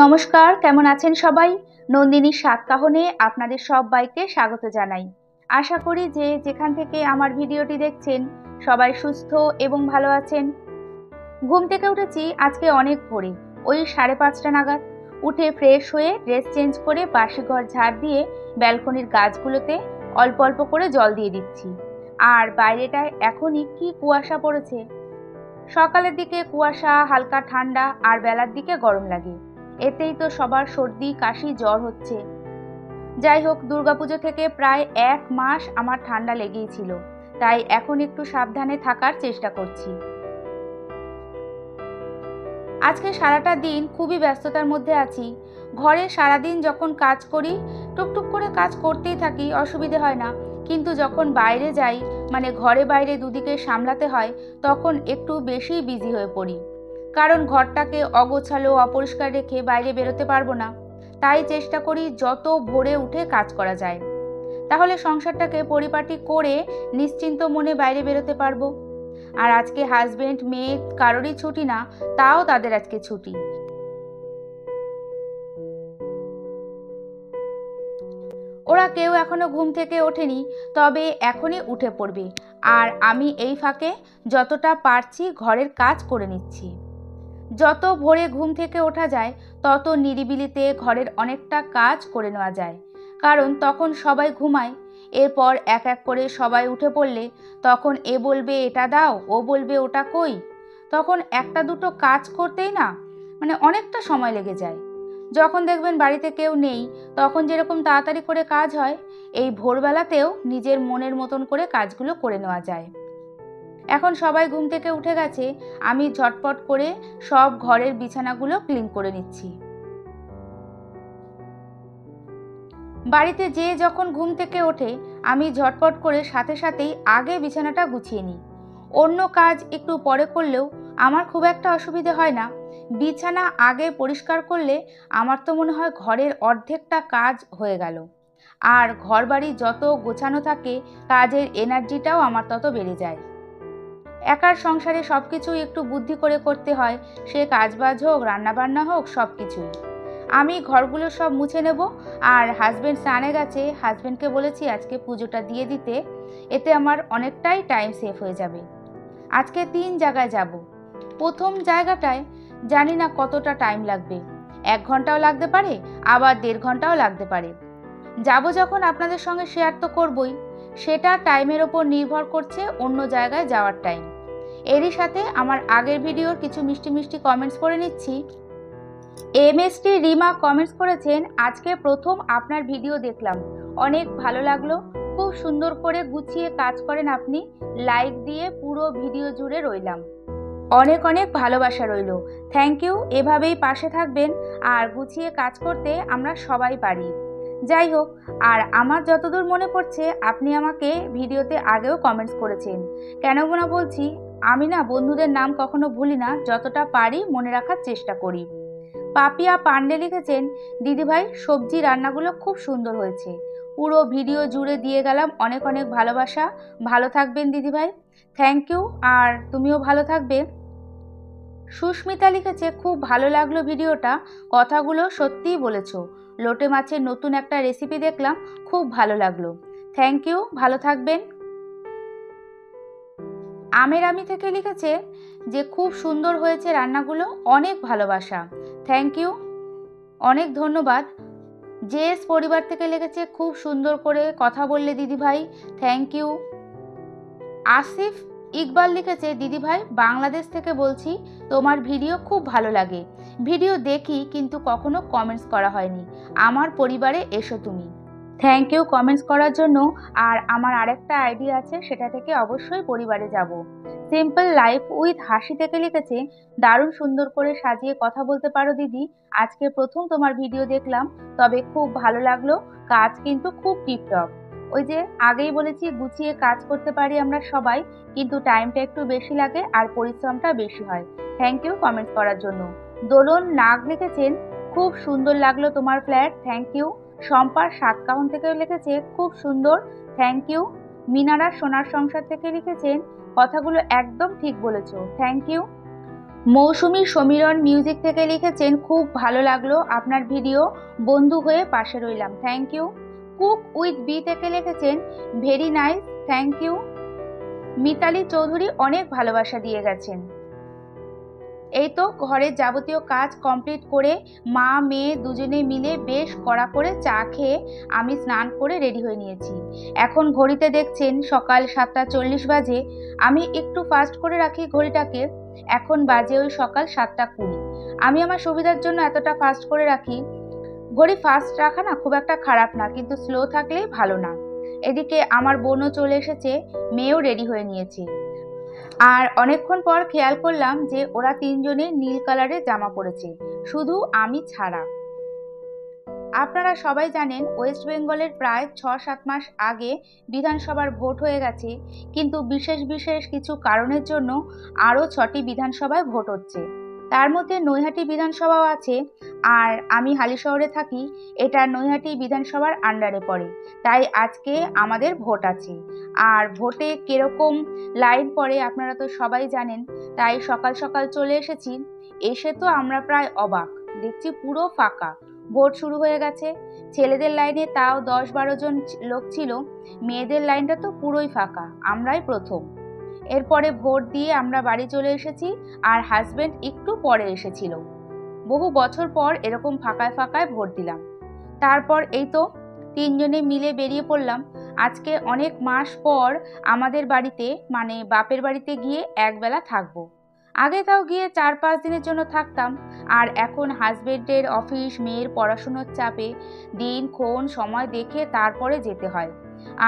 নমস্কার, কেমন আছেন সবাই? নন্দিনীর সাতকাহনে আপনাদের সবাইকে স্বাগত জানাই। আশা করি যে যেখান থেকে আমার ভিডিওটি দেখছেন সবাই সুস্থ এবং ভালো আছেন। ঘুম থেকে উঠেছি আজকে অনেক ভোরে, ওই 5:30টা নাগাদ। উঠে ফ্রেশ হয়ে ড্রেস চেঞ্জ করে বাসি ঘর ঝাড় দিয়ে ব্যালকনির গাছগুলোতে অল্প অল্প করে জল দিয়ে দিচ্ছি। আর বাইরেটায় এখনই কি কুয়াশা পড়েছে! সকালের দিকে কুয়াশা, হালকা ঠান্ডা, আর বেলার দিকে গরম লাগে। এতেই তো সবার সর্দি, কাশি, জ্বর হচ্ছে। যাই হোক, দুর্গাপুজো থেকে প্রায় 1 মাস আমার ঠান্ডা লেগেই ছিল, তাই এখন একটু সাবধানে থাকার চেষ্টা করছি। আজকে সারাটা দিন খুবই ব্যস্ততার মধ্যে আছি। ঘরে সারাদিন যখন কাজ করি, টুকটুক করে কাজ করতেই থাকি, অসুবিধে হয় না। কিন্তু যখন বাইরে যাই, মানে ঘরে বাইরে দুদিকে সামলাতে হয়, তখন একটু বেশি বিজি হয়ে পড়ি। কারণ ঘরটাকে অগোছালো, অপরিষ্কার রেখে বাইরে বেরোতে পারবো না। তাই চেষ্টা করি যত ভোরে উঠে কাজ করা যায়, তাহলে সংসারটাকে পরিপাটি করে নিশ্চিন্ত মনে বাইরে বেরোতে পারবো। আর আজকে হাজবেন্ড, মেয়ে কারোরই ছুটি না, তাও তাদের আজকে ছুটি। ওরা কেউ এখনো ঘুম থেকে ওঠেনি, তবে এখনই উঠে পড়বে। আর আমি এই ফাঁকে যতটা পারছি ঘরের কাজ করে নিচ্ছি। যত ভোরে ঘুম থেকে ওঠা যায়, তত নিরিবিলিতে ঘরের অনেকটা কাজ করে নেওয়া যায়। কারণ তখন সবাই ঘুমায়। এরপর এক এক করে সবাই উঠে পড়লে তখন এ বলবে এটা দাও, ও বলবে ওটা কই। তখন একটা দুটো কাজ করতেই না অনেকটা সময় লেগে যায়। যখন দেখবেন বাড়িতে কেউ নেই, তখন যেরকম তাড়াতাড়ি করে কাজ হয়, এই ভোরবেলাতেও নিজের মনের মতন করে কাজগুলো করে নেওয়া যায়। এখন সবাই ঘুম থেকে উঠে গেছে, আমি ঝটপট করে সব ঘরের বিছানাগুলো ক্লিন করে নিচ্ছি। বাড়িতে যে যখন ঘুম থেকে ওঠে, আমি ঝটপট করে সাথে সাথেই আগে বিছানাটা গুছিয়ে নিই। অন্য কাজ একটু পরে করলেও আমার খুব একটা অসুবিধে হয় না। বিছানা আগে পরিষ্কার করলে আমার তো মনে হয় ঘরের অর্ধেকটা কাজ হয়ে গেল। আর ঘরবাড়ি যত গোছানো থাকে, কাজের এনার্জিটাও আমার তত বেড়ে যায়। একার সংসারে সব কিছুই একটু বুদ্ধি করে করতে হয়, সে কাজবাজ হোক, রান্নাবান্না হোক, সব কিছুই। আমি ঘরগুলো সব মুছে নেব। আর হাজব্যান্ড স্নানে গেছে, হাজব্যান্ডকে বলেছি আজকে পুজোটা দিয়ে দিতে, এতে আমার অনেকটাই টাইম সেভ হয়ে যাবে। আজকে 3 জায়গায় যাব। প্রথম জায়গাটায় জানি না কতটা টাইম লাগবে, 1 ঘন্টাও লাগতে পারে, আবার 1.5 ঘন্টাও লাগতে পারে। যাব যখন আপনাদের সঙ্গে শেয়ার তো করবই, সেটা টাইমের ওপর নির্ভর করছে অন্য জায়গায় যাওয়ার টাইম। এরই সাথে আমার আগের ভিডিওর কিছু মিষ্টি মিষ্টি কমেন্টস করে নিচ্ছি। এমএসটি রিমা কমেন্টস করেছেন, আজকে প্রথম আপনার ভিডিও দেখলাম, অনেক ভালো লাগলো, খুব সুন্দর করে গুছিয়ে কাজ করেন আপনি, লাইক দিয়ে পুরো ভিডিও জুড়ে রইলাম। অনেক অনেক ভালোবাসা রইল। থ্যাংক ইউ, এভাবেই পাশে থাকবেন। আর গুছিয়ে কাজ করতে আমরা সবাই পারি। যাই হোক, আর আমার যতদূর মনে পড়ছে আপনি আমাকে ভিডিওতে আগেও কমেন্টস করেছেন। কেন না বলছি, আমি না বন্ধুদের নাম কখনো ভুলি না, যতটা পারি মনে রাখার চেষ্টা করি। পাপিয়া পান্ডে লিখেছেন, দিদিভাই সবজি রান্নাগুলো খুব সুন্দর হয়েছে, পুরো ভিডিও জুড়ে দিয়ে গেলাম অনেক অনেক ভালোবাসা, ভালো থাকবেন দিদিভাই। থ্যাংক ইউ, আর তুমিও ভালো থাকবে। সুস্মিতা লিখেছে, খুব ভালো লাগলো ভিডিওটা, কথাগুলো সত্যিই বলেছো, লোটে মাছের নতুন একটা রেসিপি দেখলাম, খুব ভালো লাগলো। থ্যাংক ইউ, ভালো থাকবেন। আমের আমি থেকে লিখেছে যে খুব সুন্দর হয়েছে রান্নাগুলো, অনেক ভালোবাসা। থ্যাংক ইউ, অনেক ধন্যবাদ। জেএস পরিবার থেকে লিখেছে, খুব সুন্দর করে কথা বললে দিদিভাই, থ্যাংক ইউ। আসিফ ইকবাল লিখেছে, দিদিভাই বাংলাদেশ থেকে বলছি, তোমার ভিডিও খুব ভালো লাগে, ভিডিও দেখি কিন্তু কখনো কমেন্টস করা হয়নি, আমার পরিবারে এসো তুমি। থ্যাংক ইউ কমেন্টস করার জন্য। আর আমার আরেকটা আইডিয়া আছে, সেটা থেকে অবশ্যই পরিবারে যাব। সিম্পল লাইফ উইথ হাসি থেকে লিখেছে, দারুণ সুন্দর করে সাজিয়ে কথা বলতে পারো দিদি, আজকে প্রথম তোমার ভিডিও দেখলাম, তবে খুব ভালো লাগলো, কাজ কিন্তু খুব টিপটপ। ওই যে আগেই বলেছি, গুছিয়ে কাজ করতে পারি আমরা সবাই, কিন্তু টাইমটা একটু বেশি লাগে আর পরিশ্রমটা বেশি হয়। থ্যাংক ইউ কমেন্টস করার জন্য। দোলন নাগ লিখেছেন, খুব সুন্দর লাগলো তোমার ফ্ল্যাট, থ্যাংক ইউ। শম্পার সাতকাহন থেকে লিখেছে, খুব সুন্দর, থ্যাংক ইউ। মিনারা সোনার সংসার থেকে লিখেছেন, কথাগুলো একদম ঠিক বলেছো, thank you. Mousumi Samiran music থেকে লিখেছেন, খুব ভালো লাগলো আপনার ভিডিও, বন্ধু হয়ে পাশে রইলাম, thank you. Cook with B থেকে লিখেছেন, very nice, thank you. Mitali Chowdhury অনেক ভালোবাসা দিয়ে গেছেন। এই তো ঘরের যাবতীয় কাজ কমপ্লিট করে মা মেয়ে দুজনে মিলে বেশ কড়া করে চা খেয়ে আমি স্নান করে রেডি হয়ে নিয়েছি। এখন ঘড়িতে দেখছেন সকাল 7:40 বাজে। আমি একটু ফাস্ট করে রাখি ঘড়িটাকে। এখন বাজে ওই সকাল 7:20। আমি আমার সুবিধার জন্য এতটা ফাস্ট করে রাখি। ঘড়ি ফাস্ট রাখা না খুব একটা খারাপ না, কিন্তু স্লো থাকলেই ভালো না। এদিকে আমার বোনও চলে এসেছে, মেয়েও রেডি হয়ে নিয়েছে। আর অনেকক্ষণ পর খেয়াল করলাম যে ওরা তিনজনে নীল কালারের জামা পরেছে, শুধু আমি ছাড়া। আপনারা সবাই জানেন ওয়েস্ট বেঙ্গলের প্রায় 6-7 মাস আগে বিধানসভার ভোট হয়ে গেছে, কিন্তু বিশেষ বিশেষ কিছু কারণের জন্য আরও 6টি বিধানসভায় ভোট হচ্ছে। তার মধ্যে নৈহাটি বিধানসভাও আছে, আর আমি হালিশহরে থাকি, এটা নৈহাটি বিধানসভার আন্ডারে পড়ে। তাই আজকে আমাদের ভোট আছে। আর ভোটে কিরকম লাইন পড়ে আপনারা তো সবাই জানেন। তাই সকাল সকাল চলে এসেছি। এসে তো আমরা প্রায় অবাক, দেখছি পুরো ফাঁকা। ভোট শুরু হয়ে গেছে। ছেলেদের লাইনে তাও 10-12 জন লোক ছিল, মেয়েদের লাইনটা তো পুরোই ফাঁকা, আমরাই প্রথম। এরপরে ভোট দিয়ে আমরা বাড়ি চলে এসেছি, আর হাজবেন্ড একটু পরে এসেছিল। বহু বছর পর এরকম ফাঁকায় ফাঁকায় ভোট দিলাম। তারপর এই তো তিনজনে মিলে বেরিয়ে পড়লাম। আজকে অনেক মাস পর আমাদের বাড়িতে, মানে বাপের বাড়িতে গিয়ে একবেলা থাকবো। আগে তাও গিয়ে 4-5 দিনের জন্য থাকতাম, আর এখন হাজবেন্ডের অফিস, মেয়ের পড়াশুনোর চাপে দিনক্ষণ সময় দেখে তারপরে যেতে হয়।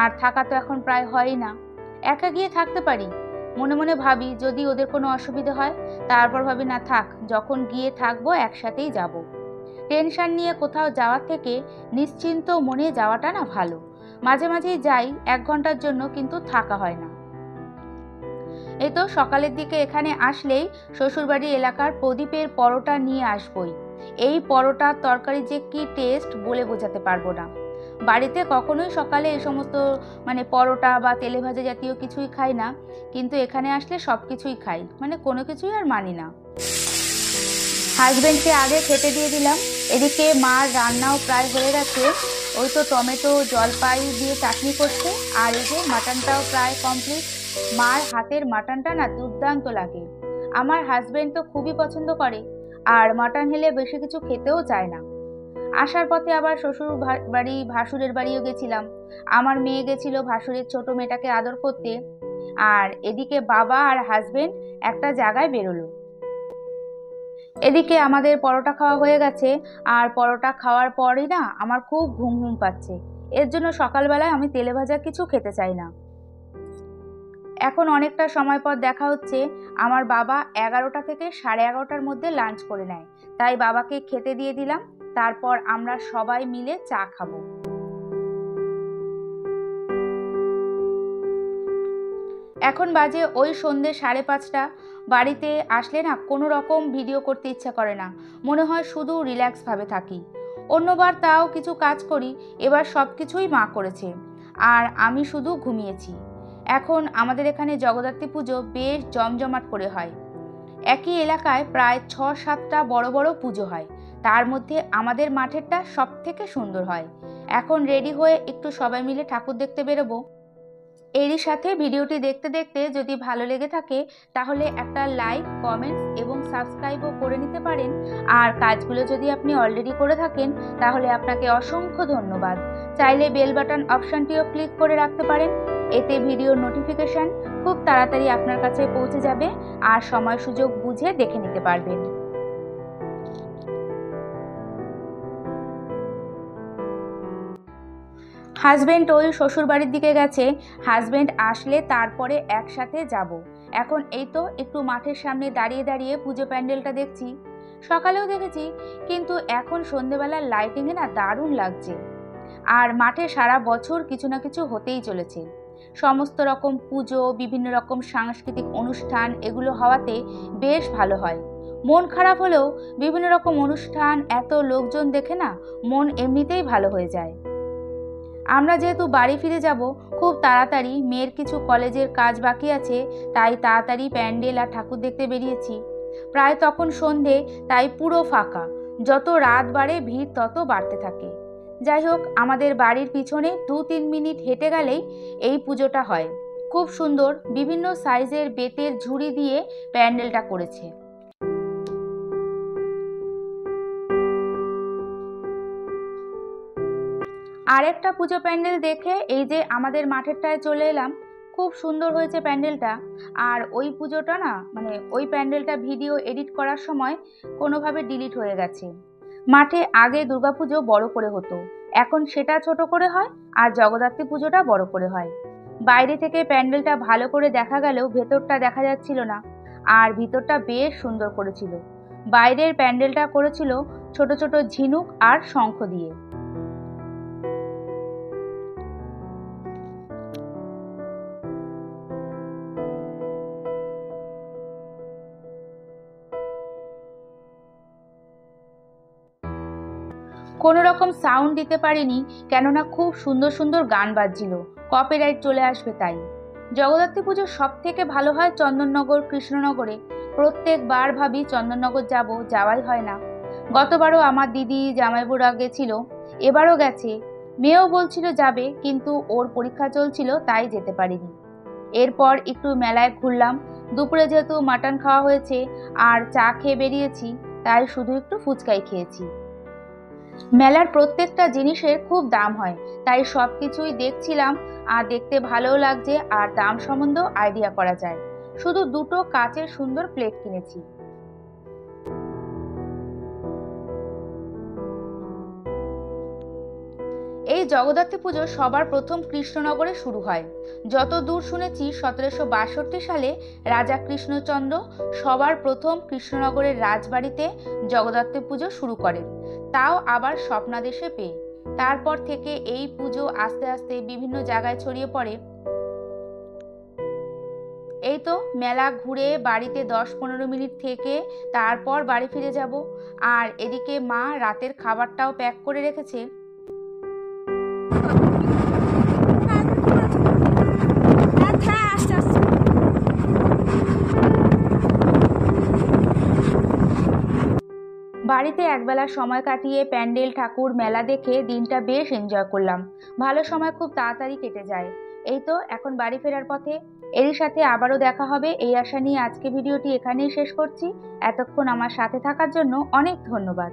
আর থাকা তো এখন প্রায় হয়ই না। একা গিয়ে থাকতে পারি, মনে মনে ভাবি যদি ওদের কোনো অসুবিধা হয়। তারপর ভাবি না থাক, যখন গিয়ে থাকবো একসাথেই যাব। টেনশন নিয়ে কোথাও যাওয়ার থেকে নিশ্চিন্ত মনে যাওয়াটা না ভালো। মাঝে মাঝেই যাই 1 ঘন্টার জন্য, কিন্তু থাকা হয় না। এই তো সকালের দিকে এখানে আসলেই শ্বশুরবাড়ি এলাকার প্রদীপের পরোটা নিয়ে আসবই। এই পরোটার তরকারি যে কি টেস্ট বলে বোঝাতে পারবো না। বাড়িতে কখনোই সকালে এই সমস্ত পরোটা বা তেলে ভাজা জাতীয় কিছুই খাই না, কিন্তু এখানে আসলে সব কিছুই খাই, কোনো কিছুই আর মানি না। হাজবেন্ডকে আগে খেতে দিয়ে দিলাম। এদিকে মার রান্নাও প্রায় হয়ে গেছে। ওই তো টমেটো জলপাই দিয়ে চাটনি করছে, আর এই যে মাটনটাও প্রায় কমপ্লিট। মার হাতের মাটনটা না দুর্দান্ত লাগে। আমার হাজবেন্ড তো খুবই পছন্দ করে, আর মাটন হলে বেশি কিছু খেতেও চায় না। আসার পথে আবার শ্বশুর বাড়ি ভাসুরের বাড়িও গেছিলাম। আমার মেয়ে গেছিল ভাসুরের ছোট মেয়েটাকে আদর করতে। আর এদিকে বাবা আর হাজবেন্ড একটা জায়গায় বেরোলো। এদিকে আমাদের পরোটা খাওয়া হয়ে গেছে, আর পরোটা খাওয়ার পরই না আমার খুব ঘুম ঘুম পাচ্ছে। এর জন্য সকালবেলায় আমি তেলে ভাজা কিছু খেতে চাই না। এখন অনেকটা সময় পর দেখা হচ্ছে। আমার বাবা 11টা থেকে 11:30টার মধ্যে লাঞ্চ করে নেয়, তাই বাবাকে খেতে দিয়ে দিলাম। তারপর আমরা সবাই মিলে চা খাবো। এখন বাজে ওই সন্ধ্যে 5:30। বাড়িতে আসলে না কোনো রকম ভিডিও করতে ইচ্ছা করে না, মনে হয় শুধু রিল্যাক্সভাবে থাকি। অন্যবার তাও কিছু কাজ করি, এবার সব কিছুই মা করেছে, আর আমি শুধু ঘুমিয়েছি। এখন আমাদের এখানে জগদ্ধাত্রী পুজো বেশ জমজমাট করে হয়। একই এলাকায় প্রায় 6-7টা বড় বড় পুজো হয়, তার মধ্যে আমাদের মাঠেরটা সব থেকে সুন্দর হয়। এখন রেডি হয়ে একটু সবাই মিলে ঠাকুর দেখতে বেরোবো। এরই সাথে ভিডিওটি দেখতে দেখতে যদি ভালো লেগে থাকে তাহলে একটা লাইক, কমেন্টস এবং সাবস্ক্রাইবও করে নিতে পারেন। আর কাজগুলো যদি আপনি অলরেডি করে থাকেন তাহলে আপনাকে অসংখ্য ধন্যবাদ। চাইলে বেল বাটন অপশনটিও ক্লিক করে রাখতে পারেন, এতে ভিডিওর নোটিফিকেশন খুব তাড়াতাড়ি আপনার কাছে পৌঁছে যাবে, আর সময় সুযোগ বুঝে দেখে নিতে পারবেন। হাজবেন্ড ওই শ্বশুর বাড়ির দিকে গেছে, হাজবেন্ড আসলে তারপরে একসাথে যাব। এখন এই তো একটু মাঠের সামনে দাঁড়িয়ে দাঁড়িয়ে পুজো প্যান্ডেলটা দেখছি। সকালেও দেখেছি, কিন্তু এখন সন্ধেবেলার লাইটিংয়ে না দারুণ লাগছে। আর মাঠে সারা বছর কিছু না কিছু হতেই চলেছে। সমস্ত রকম পুজো, বিভিন্ন রকম সাংস্কৃতিক অনুষ্ঠান, এগুলো হওয়াতে বেশ ভালো হয়। মন খারাপ হলেও বিভিন্ন রকম অনুষ্ঠান, এত লোকজন দেখে না মন এমনিতেই ভালো হয়ে যায়। আমরা যেহেতু বাড়ি ফিরে যাব খুব তাড়াতাড়ি, মেয়ের কিছু কলেজের কাজ বাকি আছে, তাই তাড়াতাড়ি প্যান্ডেল আর ঠাকুর দেখতে বেরিয়েছি। প্রায় তখন সন্ধে, তাই পুরো ফাঁকা। যত রাত বাড়ে ভিড় তত বাড়তে থাকে। যাই হোক, আমাদের বাড়ির পিছনে 2-3 মিনিট হেঁটে গেলেই এই পুজোটা হয়। খুব সুন্দর বিভিন্ন সাইজের বেতের ঝুড়ি দিয়ে প্যান্ডেলটা করেছে। আরেকটা পুজো প্যান্ডেল দেখে এই যে আমাদের মাঠেরটায় চলে এলাম। খুব সুন্দর হয়েছে প্যান্ডেলটা। আর ওই পুজোটা না, মানে ওই প্যান্ডেলটা ভিডিও এডিট করার সময় কোনোভাবে ডিলিট হয়ে গেছে। মাঠে আগে দুর্গাপুজো বড় করে হতো, এখন সেটা ছোট করে হয়, আর জগদ্ধাত্রী পুজোটা বড় করে হয়। বাইরে থেকে প্যান্ডেলটা ভালো করে দেখা গেলেও ভেতরটা দেখা যাচ্ছিল না, আর ভিতরটা বেশ সুন্দর করেছিল। বাইরের প্যান্ডেলটা করেছিল ছোট ছোট ঝিনুক আর শঙ্খ দিয়ে। কোনো রকম সাউন্ড দিতে পারিনি, কেননা খুব সুন্দর সুন্দর গান বাজছিল, কপিরাইট চলে আসবে তাই। জগদ্ধাত্রী পুজো সব থেকে ভালো হয় চন্দননগর, কৃষ্ণনগরে। প্রত্যেকবার ভাবি চন্দননগর যাব, যাওয়াই হয় না। গতবারও আমার দিদি জামাইবুড়া গেছিল, এবারও গেছে। মেয়েও বলছিল যাবে, কিন্তু ওর পরীক্ষা চলছিল তাই যেতে পারিনি। এরপর একটু মেলায় ঘুরলাম। দুপুরে যেহেতু মাটন খাওয়া হয়েছে আর চা খেয়ে বেরিয়েছি, তাই শুধু একটু ফুচকাই খেয়েছি। মেলার প্রত্যেকটা জিনিসের খুব দাম হয়, তাই সব কিছুই দেখছিলাম, আর দেখতে ভালোও লাগছে, আর দাম সম্বন্ধেও আইডিয়া করা যায়। শুধু দুটো কাচের সুন্দর প্লেট কিনেছি। এই জগদ্ধাত্রী পুজো সবার প্রথম কৃষ্ণনগরে শুরু হয়। যত দূর শুনেছি 1762 সালে রাজা কৃষ্ণচন্দ্র সবার প্রথম কৃষ্ণনগরের রাজবাড়িতে জগদ্ধাত্রী পুজো শুরু করেন, তাও আবার স্বপ্নাদেশে পেয়ে। তারপর থেকে এই পুজো আস্তে আস্তে বিভিন্ন জায়গায় ছড়িয়ে পড়ে। এই তো মেলা ঘুরে বাড়িতে 10-15 মিনিট থেকে তারপর বাড়ি ফিরে যাব। আর এদিকে মা রাতের খাবারটাও প্যাক করে রেখেছে। বাড়িতে একবেলা সময় কাটিয়ে প্যান্ডেল, ঠাকুর, মেলা দেখে দিনটা বেশ এনজয় করলাম। ভালো সময় খুব তাড়াতাড়ি কেটে যায়। এই তো এখন বাড়ি ফেরার পথে। এরই সাথে আবারও দেখা হবে এই আশা নিয়ে আজকে ভিডিওটি এখানেই শেষ করছি। এতক্ষণ আমার সাথে থাকার জন্য অনেক ধন্যবাদ।